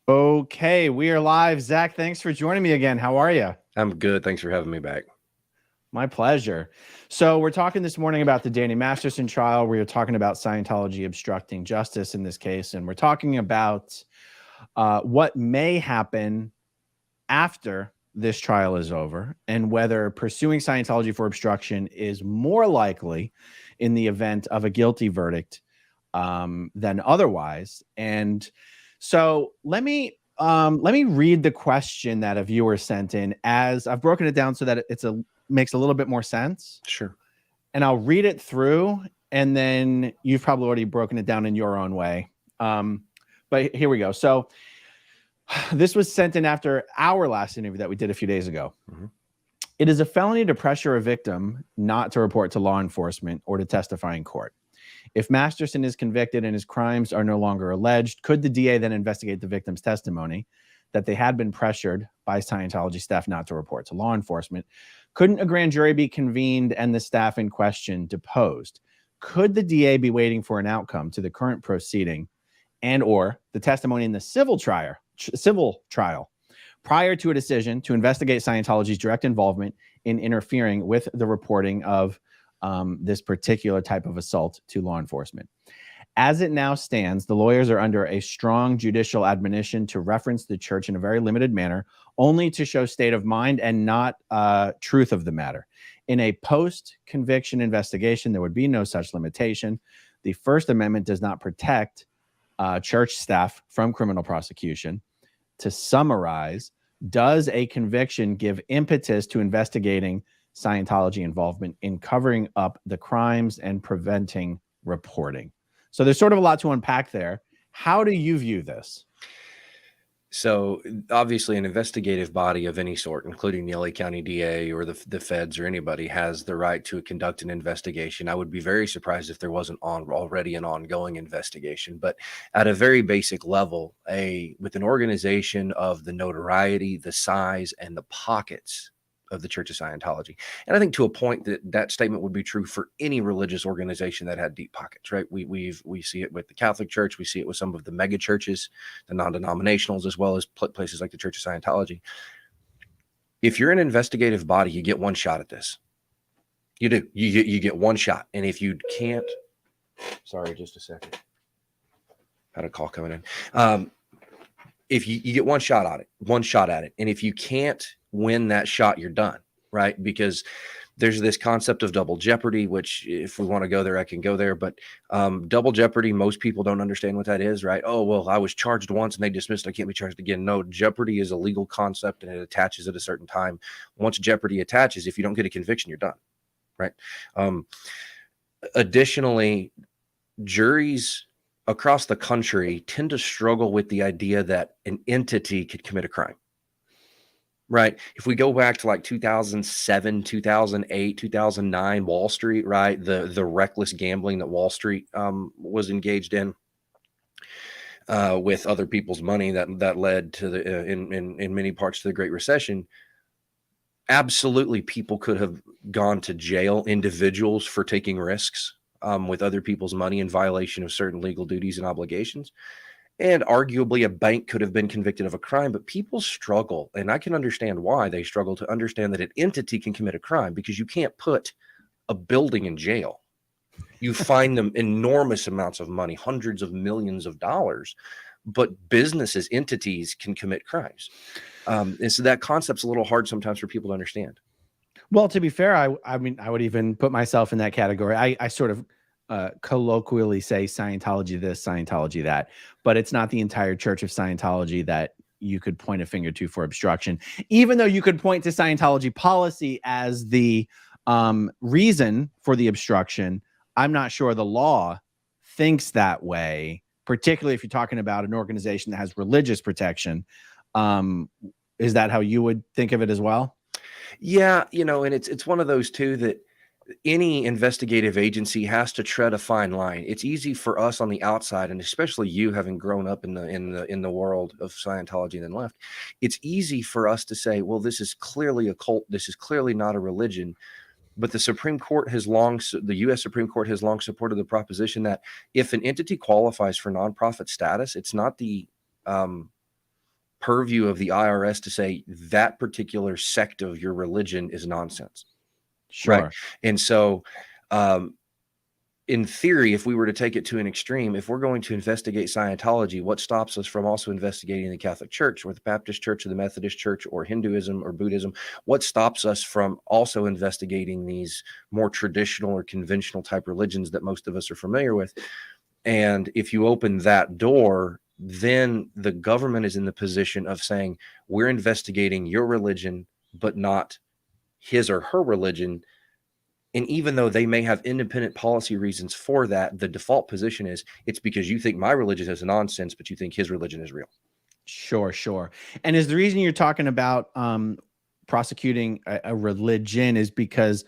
Okay, we are live. Zach, thanks for joining me again. How are you? I'm good. Thanks for having me back. My pleasure. So we're talking this morning about the Danny Masterson trial. We are talking about Scientology obstructing justice in this case, and we're talking about what may happen after this trial is over and whether pursuing Scientology for obstruction is more likely in the event of a guilty verdict than otherwise. And so let me read the question that a viewer sent in, as I've broken it down so that makes a little bit more sense. Sure. And I'll read it through, and then you've probably already broken it down in your own way. But here we go. So this was sent in after our last interview that we did a few days ago. Mm-hmm. It is a felony to pressure a victim not to report to law enforcement or to testify in court. If Masterson is convicted and his crimes are no longer alleged, could the DA then investigate the victim's testimony that they had been pressured by Scientology staff not to report to law enforcement? Couldn't a grand jury be convened and the staff in question deposed? Could the DA be waiting for an outcome to the current proceeding and or the testimony in the civil trial prior to a decision to investigate Scientology's direct involvement in interfering with the reporting of this particular type of assault to law enforcement? As it now stands, the lawyers are under a strong judicial admonition to reference the church in a very limited manner, only to show state of mind and not truth of the matter. In a post-conviction investigation, there would be no such limitation. The First Amendment does not protect church staff from criminal prosecution. To summarize, does a conviction give impetus to investigating Scientology involvement in covering up the crimes and preventing reporting? So there's sort of a lot to unpack there. How do you view this? So obviously an investigative body of any sort, including the LA County DA or the feds or anybody, has the right to conduct an investigation. I would be very surprised if there wasn't already an ongoing investigation. But at a very basic level, with an organization of the notoriety, the size, and the pockets of the Church of Scientology. And I think to a point that statement would be true for any religious organization that had deep pockets, right? We see it with the Catholic Church. We see it with some of the mega churches, the non-denominationals, as well as places like the Church of Scientology. If you're an investigative body, you get one shot at this. You do. You get one shot. And if you can't, sorry, just a second. Had a call coming in. If you get one shot at it. And if you can't win that shot, you're done, right? Because there's this concept of double jeopardy, which if we want to go there, I can go there. But double jeopardy, most people don't understand what that is, right? Oh, well, I was charged once and they dismissed. I can't be charged again. No, jeopardy is a legal concept and it attaches at a certain time. Once jeopardy attaches, if you don't get a conviction, you're done, right? Additionally, juries across the country tend to struggle with the idea that an entity could commit a crime, right? If we go back to like 2007, 2008, 2009, Wall Street, right? The reckless gambling that Wall Street was engaged in with other people's money that led to in many parts to the Great Recession. Absolutely, people could have gone to jail, individuals, for taking risks with other people's money in violation of certain legal duties and obligations. And arguably a bank could have been convicted of a crime, but people struggle, and I can understand why they struggle to understand that an entity can commit a crime, because you can't put a building in jail. You fine them enormous amounts of money, hundreds of millions of dollars, but businesses, entities can commit crimes. And so that concept's a little hard sometimes for people to understand. Well, to be fair, I mean, I would even put myself in that category. I sort of colloquially say Scientology this, Scientology that, but it's not the entire Church of Scientology that you could point a finger to for obstruction, even though you could point to Scientology policy as the reason for the obstruction. I'm not sure the law thinks that way, particularly if you're talking about an organization that has religious protection. Is that how you would think of it as well? Yeah, and it's one of those too that any investigative agency has to tread a fine line. It's easy for us on the outside, and especially you, having grown up in the world of Scientology and then left, it's easy for us to say, well, this is clearly a cult. This is clearly not a religion. But the U.S. Supreme Court has long supported the proposition that if an entity qualifies for nonprofit status, it's not the purview of the IRS to say that particular sect of your religion is nonsense. Sure. Right. And so, in theory, if we were to take it to an extreme, if we're going to investigate Scientology, what stops us from also investigating the Catholic Church or the Baptist Church or the Methodist Church or Hinduism or Buddhism? What stops us from also investigating these more traditional or conventional type religions that most of us are familiar with? And if you open that door, then the government is in the position of saying, we're investigating your religion, but not his or her religion. And even though they may have independent policy reasons for that, the default position is it's because you think my religion is nonsense, but you think his religion is real. Sure, sure. And is the reason you're talking about prosecuting a religion is because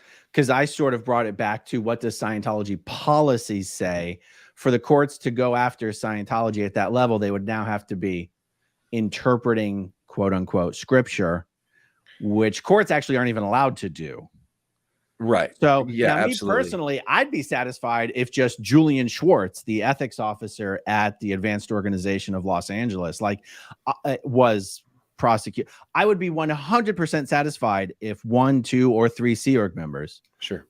I sort of brought it back to what does Scientology policies say? For the courts to go after Scientology at that level, they would now have to be interpreting quote unquote scripture, which courts actually aren't even allowed to do. Right. So yeah, now, absolutely. me personally, I'd be satisfied if just Julian Swartz, the ethics officer at the Advanced Organization of Los Angeles, was prosecuted. I would be 100% satisfied if 1, 2, or 3 Sea Org members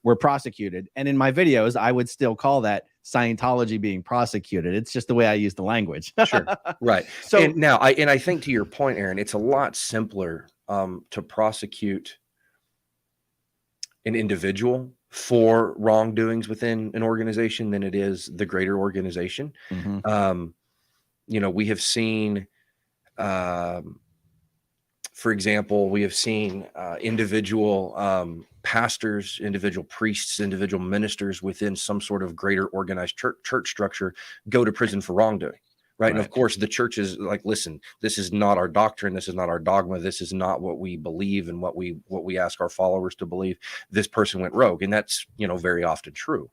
were prosecuted. And in my videos, I would still call that Scientology being prosecuted. It's just the way I use the language. Right. So and now I think to your point, Aaron, it's a lot simpler to prosecute an individual for wrongdoings within an organization than it is the greater organization. We have seen, for example, we have seen individual pastors, individual priests, individual ministers within some sort of greater organized church structure go to prison for wrongdoing. Right. And of course, the church is like, listen, this is not our doctrine. This is not our dogma. This is not what we believe and what we ask our followers to believe. This person went rogue. And that's, very often true.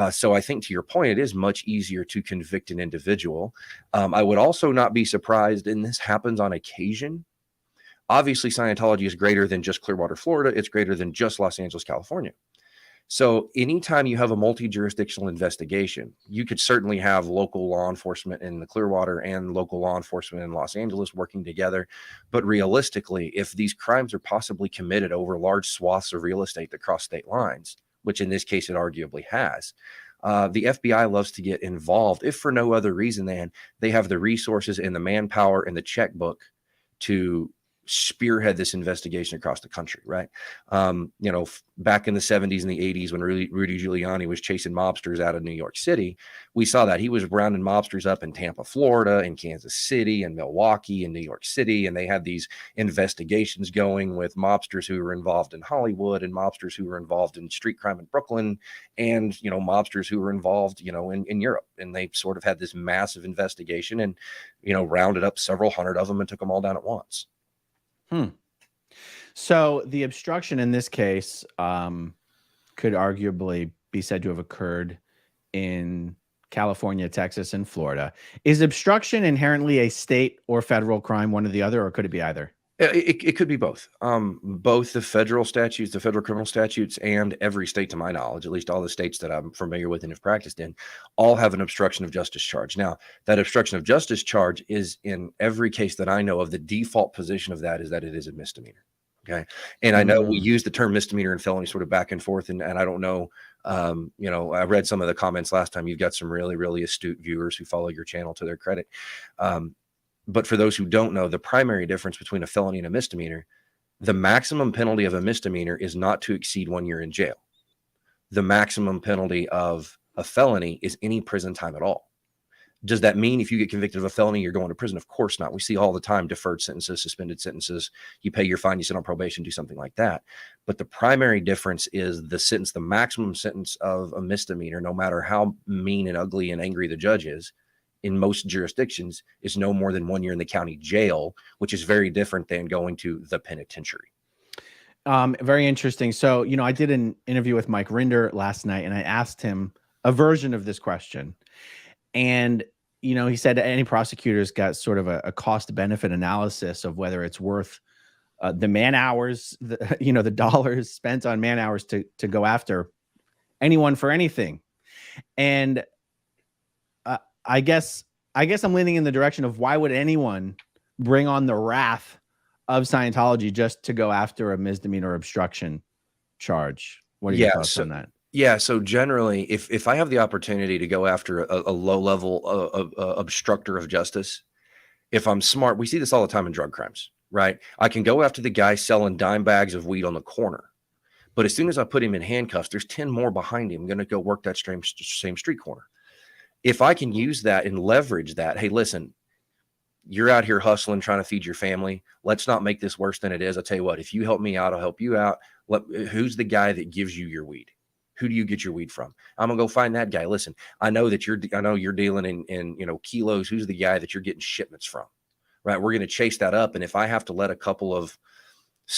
So I think to your point, it is much easier to convict an individual. I would also not be surprised, and this happens on occasion. Obviously, Scientology is greater than just Clearwater, Florida. It's greater than just Los Angeles, California. So anytime you have a multi-jurisdictional investigation, you could certainly have local law enforcement in the Clearwater and local law enforcement in Los Angeles working together. But realistically, if these crimes are possibly committed over large swaths of real estate that cross state lines, which in this case it arguably has, the FBI loves to get involved, if for no other reason than they have the resources and the manpower and the checkbook to spearhead this investigation across the country, right? Back in the 70s and the 80s when Rudy Giuliani was chasing mobsters out of New York City, we saw that he was rounding mobsters up in Tampa, Florida, and Kansas City, and Milwaukee, and New York City, and they had these investigations going with mobsters who were involved in Hollywood and mobsters who were involved in street crime in Brooklyn, and mobsters who were involved in Europe, and they sort of had this massive investigation and rounded up several hundred of them and took them all down at once. So the obstruction in this case could arguably be said to have occurred in California, Texas, and Florida. Is obstruction inherently a state or federal crime, one or the other, or could it be either? It could be both. Both the federal statutes, the federal criminal statutes, and every state, to my knowledge, at least all the states that I'm familiar with and have practiced in, all have an obstruction of justice charge. Now, that obstruction of justice charge is, in every case that I know of, the default position of that is that it is a misdemeanor. Okay. And I know we use the term misdemeanor and felony sort of back and forth. And I don't know, I read some of the comments last time. You've got some really, really astute viewers who follow your channel, to their credit. But for those who don't know, the primary difference between a felony and a misdemeanor, the maximum penalty of a misdemeanor is not to exceed 1 year in jail. The maximum penalty of a felony is any prison time at all. Does that mean if you get convicted of a felony, you're going to prison? Of course not. We see all the time deferred sentences, suspended sentences. You pay your fine, you sit on probation, do something like that. But the primary difference is the sentence, the maximum sentence of a misdemeanor, no matter how mean and ugly and angry the judge is, in most jurisdictions, is no more than 1 year in the county jail, which is very different than going to the penitentiary. Very interesting. So, I did an interview with Mike Rinder last night, and I asked him a version of this question. And, he said any prosecutors got sort of a cost benefit analysis of whether it's worth the man hours, the dollars spent on man hours to go after anyone for anything. And I guess I'm leaning in the direction of why would anyone bring on the wrath of Scientology just to go after a misdemeanor obstruction charge. What are your thoughts on that? Yeah. So generally, if I have the opportunity to go after a low level obstructor of justice, if I'm smart, we see this all the time in drug crimes, right? I can go after the guy selling dime bags of weed on the corner. But as soon as I put him in handcuffs, there's 10 more behind him going to go work that same street corner. If I can use that and leverage that, hey, listen, you're out here hustling, trying to feed your family. Let's not make this worse than it is. I'll tell you what, if you help me out, I'll help you out. Who's the guy that gives you your weed? Who do you get your weed from? I'm gonna go find that guy. Listen, I know you're dealing in kilos. Who's the guy that you're getting shipments from? Right. We're going to chase that up. And if I have to let a couple of,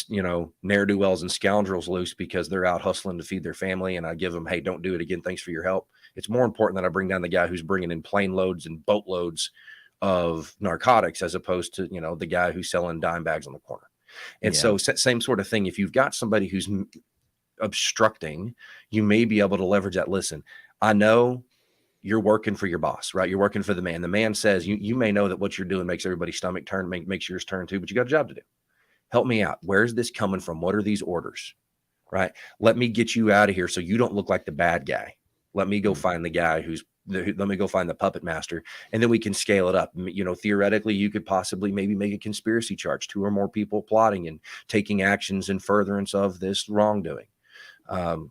ne'er-do-wells and scoundrels loose because they're out hustling to feed their family, and I give them, hey, don't do it again. Thanks for your help. It's more important that I bring down the guy who's bringing in plane loads and boatloads of narcotics as opposed to, the guy who's selling dime bags on the corner. And so same sort of thing. If you've got somebody who's obstructing, you may be able to leverage that. Listen, I know you're working for your boss, right? You're working for the man. The man says, you may know that what you're doing makes everybody's stomach turn, makes yours turn too, but you got a job to do. Help me out. Where's this coming from? What are these orders? Right? Let me get you out of here so you don't look like the bad guy. Let me go find the guy let me go find the puppet master, and then we can scale it up. Theoretically, you could possibly maybe make a conspiracy charge, 2 or more people plotting and taking actions in furtherance of this wrongdoing.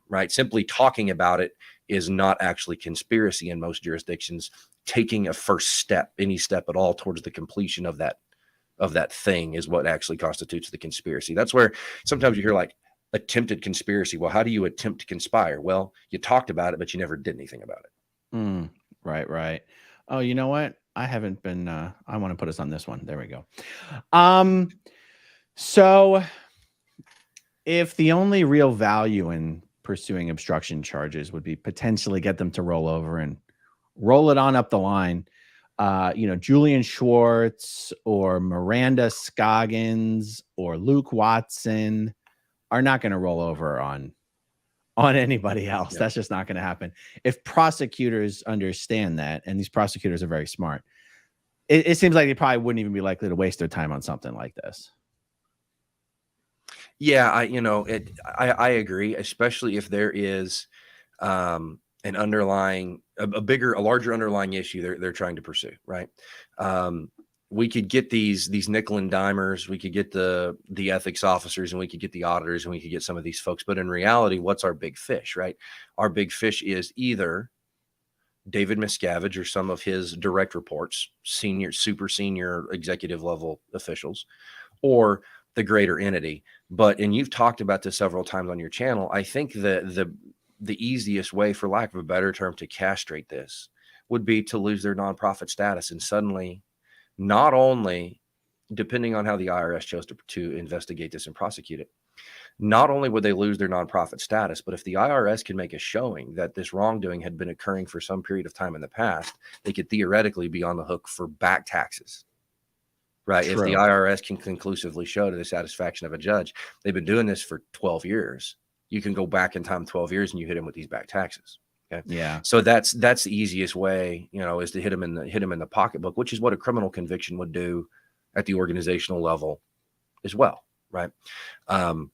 Right? Simply talking about it is not actually conspiracy in most jurisdictions. Taking a first step, any step at all, towards the completion of that thing is what actually constitutes the conspiracy. That's where sometimes you hear like attempted conspiracy. Well, how do you attempt to conspire? Well, you talked about it, but you never did anything about it. Right. Oh, you know what? I haven't been, I want to put us on this one. There we go. So if the only real value in pursuing obstruction charges would be potentially get them to roll over and roll it on up the line, Julian Swartz or Miranda Scoggins or Luke Watson are not going to roll over on anybody else. That's just not going to happen. If prosecutors understand that, and these prosecutors are very smart, it seems like they probably wouldn't even be likely to waste their time on something like this. Yeah, I agree, especially if there is an underlying, a larger underlying issue they're trying to pursue, right? We could get these nickel and dimers, we could get the ethics officers, and we could get the auditors, and we could get some of these folks. But in reality, what's our big fish, right? Our big fish is either David Miscavige or some of his direct reports, super senior executive level officials, or the greater entity. And you've talked about this several times on your channel. I think the easiest way, for lack of a better term, to castrate this would be to lose their nonprofit status. And suddenly, not only, depending on how the IRS chose to investigate this and prosecute it, not only would they lose their nonprofit status, but if the IRS can make a showing that this wrongdoing had been occurring for some period of time in the past, they could theoretically be on the hook for back taxes. Right. True. If the IRS can conclusively show to the satisfaction of a judge, they've been doing this for 12 years. You can go back in time 12 years and you hit them with these back taxes. Okay. Yeah. So that's the easiest way, is to hit them in the pocketbook, which is what a criminal conviction would do at the organizational level as well. Right. And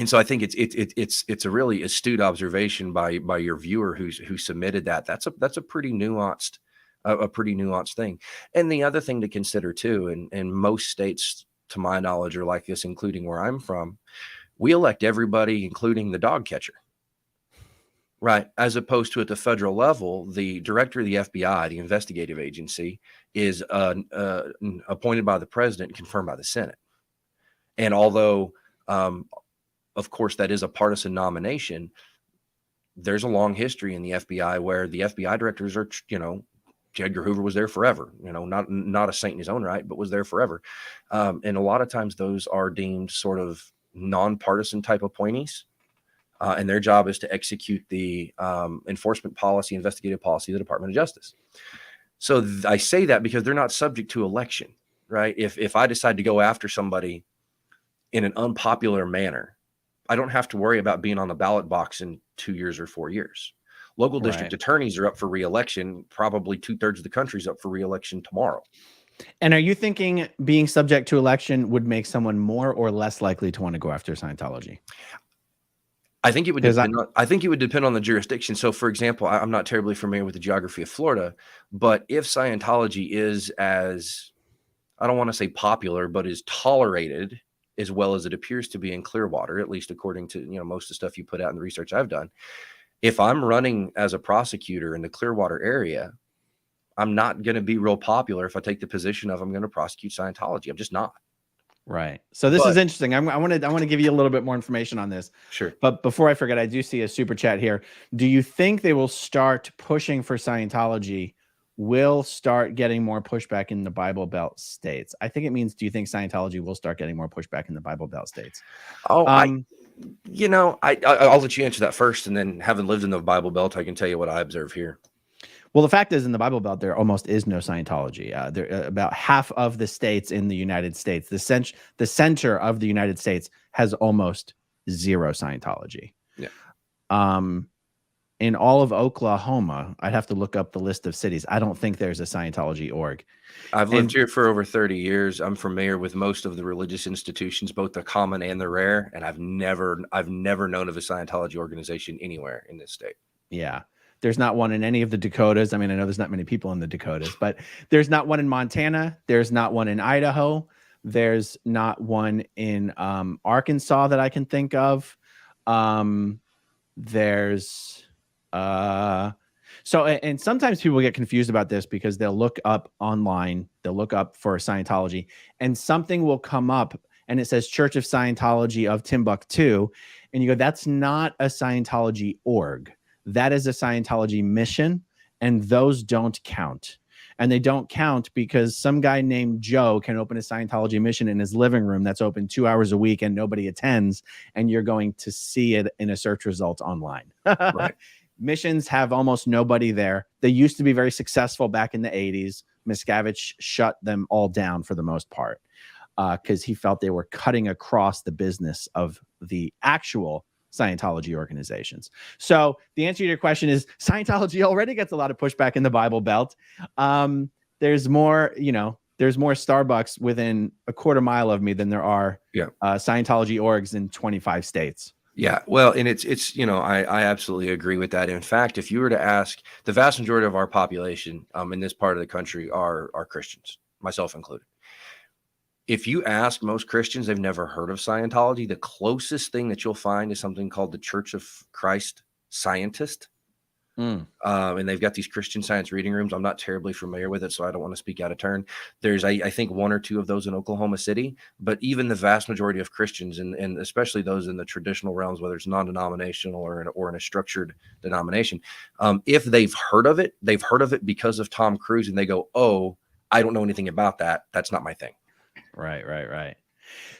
so I think it's a really astute observation by your viewer who submitted that. That's a pretty nuanced thing. And the other thing to consider too, and most states, to my knowledge, are like this, including where I'm from. We elect everybody, including the dog catcher, right? As opposed to at the federal level, the director of the FBI, the investigative agency, is appointed by the president and confirmed by the Senate. And although, of course, that is a partisan nomination, there's a long history in the FBI where the FBI directors are, J. Edgar Hoover was there forever, not a saint in his own right, but was there forever. And a lot of times those are deemed sort of nonpartisan type appointees. And their job is to execute the enforcement policy, investigative policy of the Department of Justice. So I say that because they're not subject to election, right? If I decide to go after somebody in an unpopular manner, I don't have to worry about being on the ballot box in 2 years or 4 years. Local district attorneys are up for re-election. Probably 2/3 of the country's up for re-election tomorrow. And are you thinking being subject to election would make someone more or less likely to want to go after Scientology? I think it would depend on, I think it would depend on the jurisdiction. So, for example, I'm not terribly familiar with the geography of Florida, but if Scientology is as, I don't want to say popular, but is tolerated as well as it appears to be in Clearwater, at least according to, most of the stuff you put out in the research I've done. If I'm running as a prosecutor in the Clearwater area, I'm not going to be real popular if I take the position of I'm going to prosecute Scientology. I'm just not. Right. So this is interesting. I want to give you a little bit more information on this. Sure. But before I forget, I do see a super chat here. Do you think they will start pushing for Scientology? Will start getting more pushback in the Bible Belt states? I think it means, do you think Scientology will start getting more pushback in the Bible Belt states? Oh, I'll let you answer that first, and then having lived in the Bible Belt, I can tell you what I observe here. Well, the fact is, in the Bible Belt, there almost is no Scientology. About half of the states in the United States, the center of the United States, has almost zero Scientology. Yeah. In all of Oklahoma, I'd have to look up the list of cities. I don't think there's a Scientology org. I've lived here for over 30 years. I'm familiar with most of the religious institutions, both the common and the rare, and I've never known of a Scientology organization anywhere in this state. Yeah. There's not one in any of the Dakotas. I mean, I know there's not many people in the Dakotas, but there's not one in Montana. There's not one in Idaho. There's not one in Arkansas that I can think of. And sometimes people get confused about this because they'll look up online, they'll look up for Scientology, and something will come up and it says Church of Scientology of Timbuktu. And you go, that's not a Scientology org. That is a Scientology mission, and those don't count. And they don't count because some guy named Joe can open a Scientology mission in his living room that's open 2 hours a week and nobody attends, and you're going to see it in a search result online. Right. Missions have almost nobody there. They used to be very successful back in the 80s. Miscavige shut them all down for the most part because he felt they were cutting across the business of the actual Scientology organizations. So the answer to your question is Scientology already gets a lot of pushback in the Bible Belt. There's more Starbucks within a quarter mile of me than there are Scientology orgs in 25 states. Yeah, well, and it's I absolutely agree with that. In fact, if you were to ask, the vast majority of our population in this part of the country are Christians, myself included. If you ask most Christians, they've never heard of Scientology. The closest thing that you'll find is something called the Church of Christ Scientist. And they've got these Christian Science reading rooms. I'm not terribly familiar with it, so I don't want to speak out of turn. There's, I think, one or two of those in Oklahoma City, but even the vast majority of Christians, and especially those in the traditional realms, whether it's non-denominational or in a structured denomination, if they've heard of it because of Tom Cruise, and they go, oh, I don't know anything about that. That's not my thing. Right.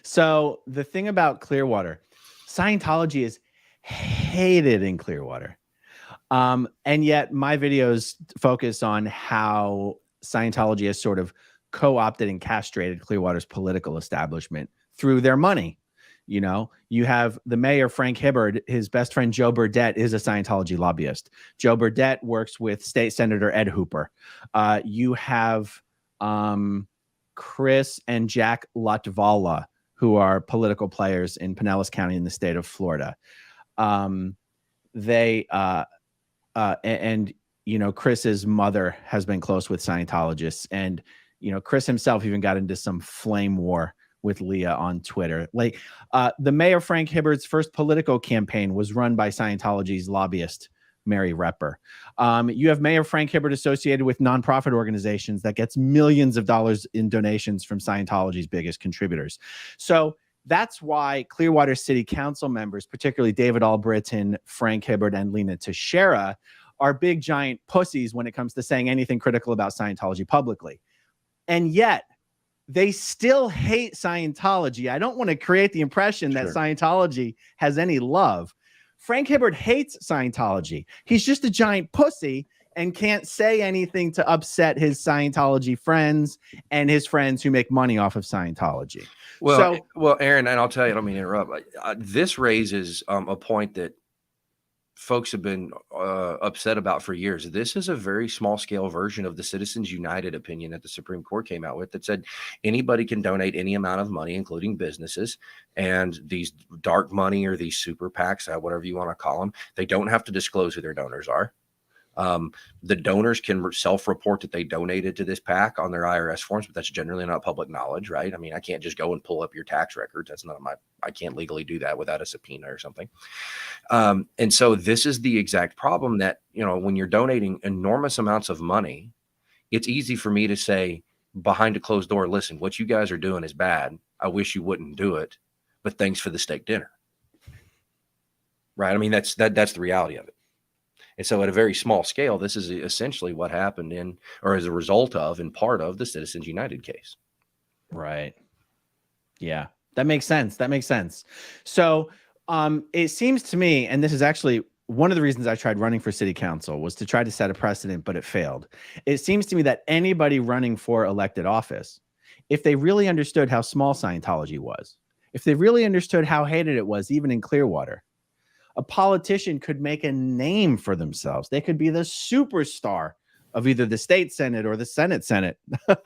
So the thing about Clearwater, Scientology is hated in Clearwater. And yet my videos focus on how Scientology has sort of co-opted and castrated Clearwater's political establishment through their money. You have the mayor, Frank Hibbard, his best friend, Joe Burdett, is a Scientology lobbyist. Joe Burdett works with State Senator Ed Hooper. You have Chris and Jack Latvala, who are political players in Pinellas County in the state of Florida. Chris's mother has been close with Scientologists, and Chris himself even got into some flame war with Leah on Twitter. The mayor Frank Hibbard's first political campaign was run by Scientology's lobbyist Mary Repper. You have Mayor Frank Hibbard associated with nonprofit organizations that gets millions of dollars in donations from Scientology's biggest contributors. So that's why Clearwater City Council members, particularly David Albritton, Frank Hibbard, and Lena Teixeira, are big giant pussies when it comes to saying anything critical about Scientology publicly. And yet they still hate Scientology. I don't want to create the impression that Scientology has any love. Frank Hibbard hates Scientology. He's just a giant pussy and can't say anything to upset his Scientology friends and his friends who make money off of Scientology. Well, Aaron, and I'll tell you, I don't mean to interrupt. This raises a point that folks have been upset about for years. This is a very small scale version of the Citizens United opinion that the Supreme Court came out with that said anybody can donate any amount of money, including businesses, and these dark money or these super PACs, whatever you want to call them, they don't have to disclose who their donors are. The donors can self-report that they donated to this PAC on their IRS forms, but that's generally not public knowledge, right? I mean, I can't just go and pull up your tax records. That's not I can't legally do that without a subpoena or something. And so this is the exact problem that, when you're donating enormous amounts of money, it's easy for me to say behind a closed door, listen, what you guys are doing is bad. I wish you wouldn't do it, but thanks for the steak dinner. Right? I mean, that's the reality of it. And so at a very small scale, this is essentially what happened as a result of, in part of, the Citizens United case. Right. Yeah, that makes sense. So it seems to me, and this is actually one of the reasons I tried running for city council, was to try to set a precedent, but it failed. It seems to me that anybody running for elected office, if they really understood how small Scientology was, if they really understood how hated it was, even in Clearwater, a politician could make a name for themselves. They could be the superstar of either the state Senate or the Senate, the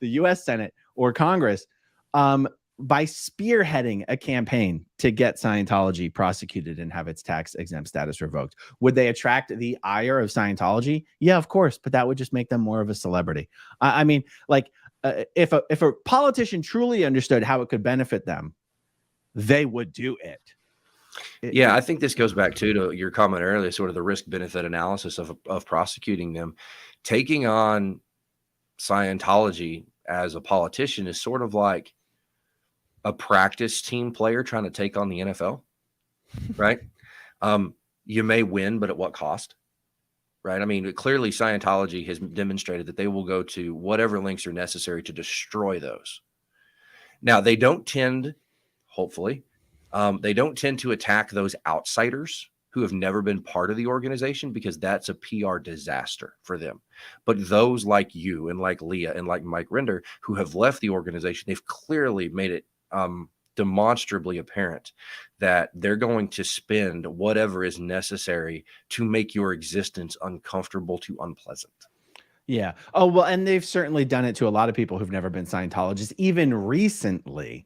U.S. Senate or Congress, by spearheading a campaign to get Scientology prosecuted and have its tax exempt status revoked. Would they attract the ire of Scientology? Yeah, of course, but that would just make them more of a celebrity. I mean, like, if a politician truly understood how it could benefit them, they would do it. Yeah, I think this goes back to your comment earlier, sort of the risk-benefit analysis of prosecuting them. Taking on Scientology as a politician is sort of like a practice team player trying to take on the NFL, right? You may win, but at what cost? Right? I mean, clearly Scientology has demonstrated that they will go to whatever lengths are necessary to destroy those. Now, they don't tend, hopefully, they don't tend to attack those outsiders who have never been part of the organization, because that's a PR disaster for them. But those like you and like Leah and like Mike Render who have left the organization, they've clearly made it demonstrably apparent that they're going to spend whatever is necessary to make your existence uncomfortable to unpleasant. Yeah. Oh, well, and they've certainly done it to a lot of people who've never been Scientologists, even recently.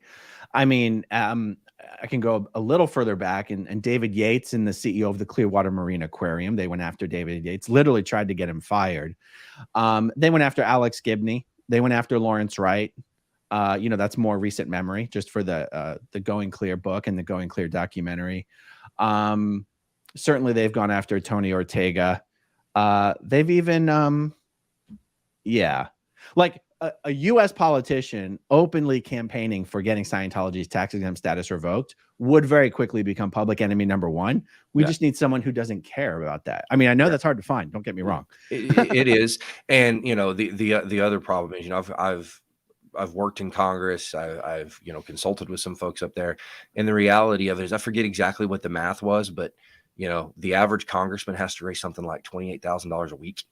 I mean, I can go a little further back, and David Yates, and the CEO of the Clearwater Marine Aquarium, they went after David Yates, literally tried to get him fired. They went after Alex Gibney. They went after Lawrence Wright. That's more recent memory, just for the Going Clear book and the Going Clear documentary. Certainly they've gone after Tony Ortega. They've even, like a U.S. politician openly campaigning for getting Scientology's tax exempt status revoked would very quickly become public enemy number one. We just need someone who doesn't care about that. I mean, I know that's hard to find. Don't get me wrong. It is. And, the other problem is, I've worked in Congress. I've consulted with some folks up there, and the reality of it is, I forget exactly what the math was, but the average congressman has to raise something like $28,000 a week.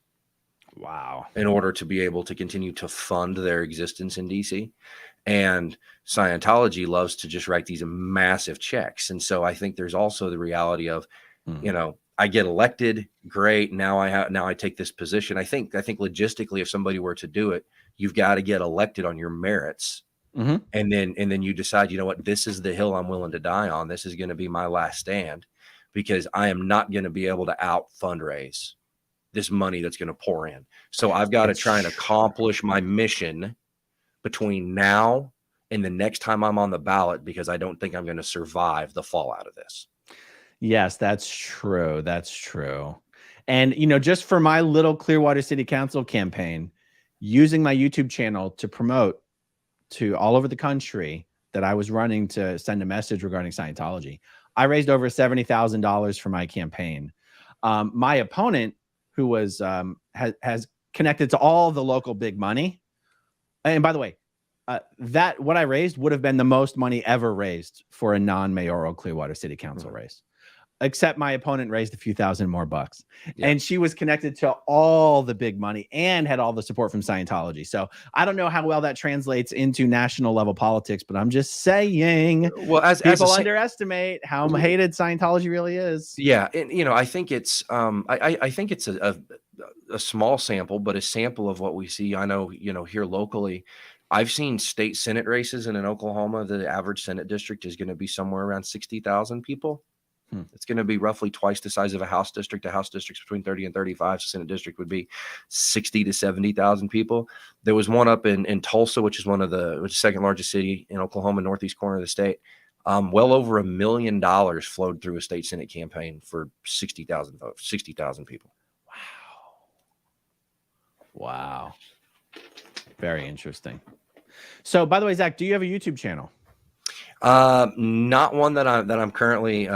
Wow. In order to be able to continue to fund their existence in DC. And Scientology loves to just write these massive checks. And so I think there's also the reality of, I get elected, great. Now I take this position. I think logistically, if somebody were to do it, you've got to get elected on your merits. Mm-hmm. And then you decide, this is the hill I'm willing to die on. This is going to be my last stand, because I am not going to be able to out fundraise this money that's going to pour in. So I've got to try and accomplish my mission between now and the next time I'm on the ballot, because I don't think I'm going to survive the fallout of this. Yes, that's true. That's true. And, just for my little Clearwater City Council campaign, using my YouTube channel to promote to all over the country that I was running to send a message regarding Scientology, I raised over $70,000 for my campaign. My opponent, who was has connected to all the local big money. And by the way, what I raised would have been the most money ever raised for a non-mayoral Clearwater City Council race. except my opponent raised a few thousand more bucks. Yeah. And she was connected to all the big money and had all the support from Scientology. So I don't know how well that translates into national level politics, but I'm just saying, well, as people underestimate how hated Scientology really is. Yeah, and I think it's I think it's a small sample, but a sample of what we see. I know, here locally, I've seen state Senate races, and in Oklahoma, the average Senate district is going to be somewhere around 60,000 people. It's going to be roughly twice the size of a House district. A House district's between 30 and 35. So Senate district would be 60 to 70,000 people. There was one up in Tulsa, which is which is the second largest city in Oklahoma, northeast corner of the state. Well over $1 million flowed through a state Senate campaign for 60,000 votes, 60,000 people. Wow. Very interesting. So, by the way, Zach, do you have a YouTube channel? Not one that I'm currently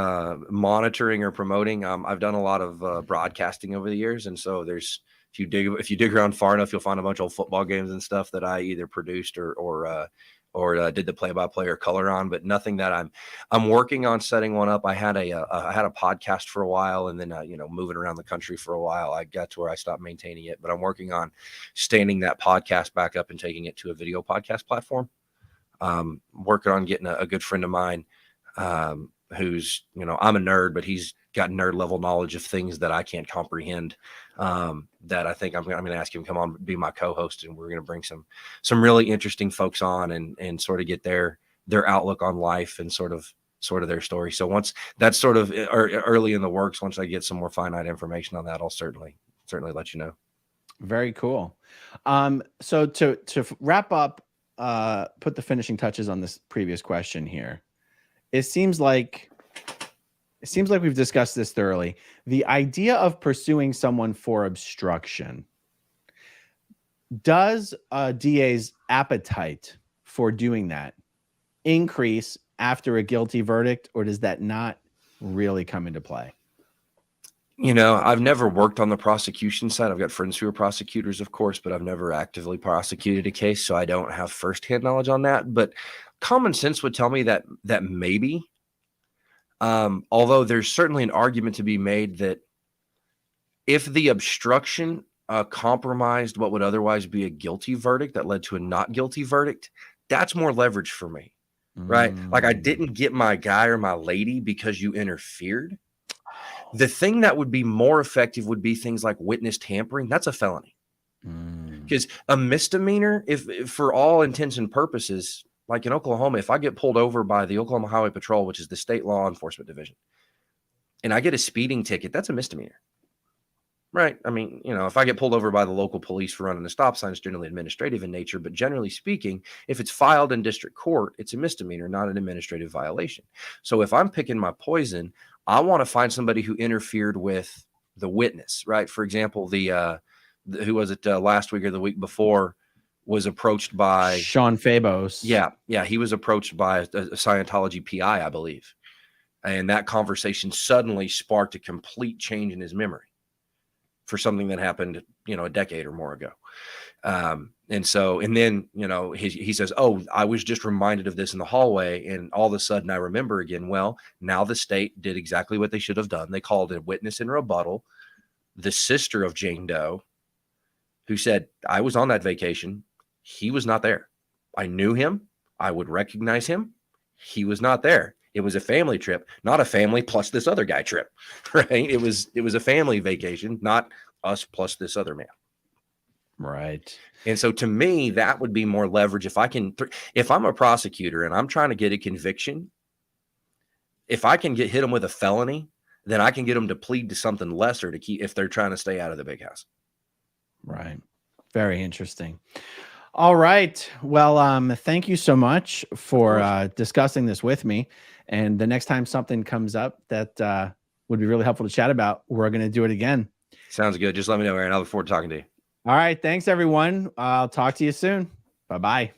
monitoring or promoting. I've done a lot of broadcasting over the years, and so there's if you dig around far enough, you'll find a bunch of old football games and stuff that I either produced or did the play-by-play or color on, but nothing that I'm working on setting one up. I had a podcast for a while, and then moving around the country for a while, I got to where I stopped maintaining it. But I'm working on standing that podcast back up and taking it to a video podcast platform. Working on getting a good friend of mine, who's, I'm a nerd, but he's got nerd level knowledge of things that I can't comprehend. That I think I'm going to ask him to come on, be my co-host, and we're going to bring some really interesting folks on and sort of get their outlook on life and sort of their story. So once that's sort of early in the works, once I get some more finite information on that, I'll certainly let you know. Very cool. So to wrap up, put the finishing touches on this previous question here. It seems like we've discussed this thoroughly. The idea of pursuing someone for obstruction, does a DA's appetite for doing that increase after a guilty verdict, or does that not really come into play? I've never worked on the prosecution side. I've got friends who are prosecutors, of course, but I've never actively prosecuted a case, so I don't have firsthand knowledge on that. But common sense would tell me that maybe, although there's certainly an argument to be made that if the obstruction compromised what would otherwise be a guilty verdict that led to a not guilty verdict, that's more leverage for me, right? Like, I didn't get my guy or my lady because you interfered. The thing that would be more effective would be things like witness tampering. That's a felony. Because a misdemeanor, if for all intents and purposes, like in Oklahoma, if I get pulled over by the Oklahoma Highway Patrol, which is the state law enforcement division, and I get a speeding ticket, that's a misdemeanor, right? I mean, if I get pulled over by the local police for running a stop sign, it's generally administrative in nature. But generally speaking, if it's filed in district court, it's a misdemeanor, not an administrative violation. So if I'm picking my poison, I want to find somebody who interfered with the witness, right? For example, who was it last week or the week before was approached by Sean Fabos. Yeah. He was approached by a Scientology PI, I believe. And that conversation suddenly sparked a complete change in his memory for something that happened, a decade or more ago. And then, he says, "Oh, I was just reminded of this in the hallway. And all of a sudden I remember again." Well, now the state did exactly what they should have done. They called a witness in rebuttal, the sister of Jane Doe, who said, "I was on that vacation. He was not there. I knew him. I would recognize him. He was not there. It was a family trip, not a family plus this other guy trip," right? It was a family vacation, not us plus this other man. Right. And so to me, that would be more leverage. If I'm a prosecutor and I'm trying to get a conviction, if I can hit them with a felony, then I can get them to plead to something lesser to keep, if they're trying to stay out of the big house. Right. Very interesting. All right. Well, thank you so much for discussing this with me. And the next time something comes up that would be really helpful to chat about, we're going to do it again. Sounds good. Just let me know, Aaron. I look forward to talking to you. All right. Thanks, everyone. I'll talk to you soon. Bye-bye.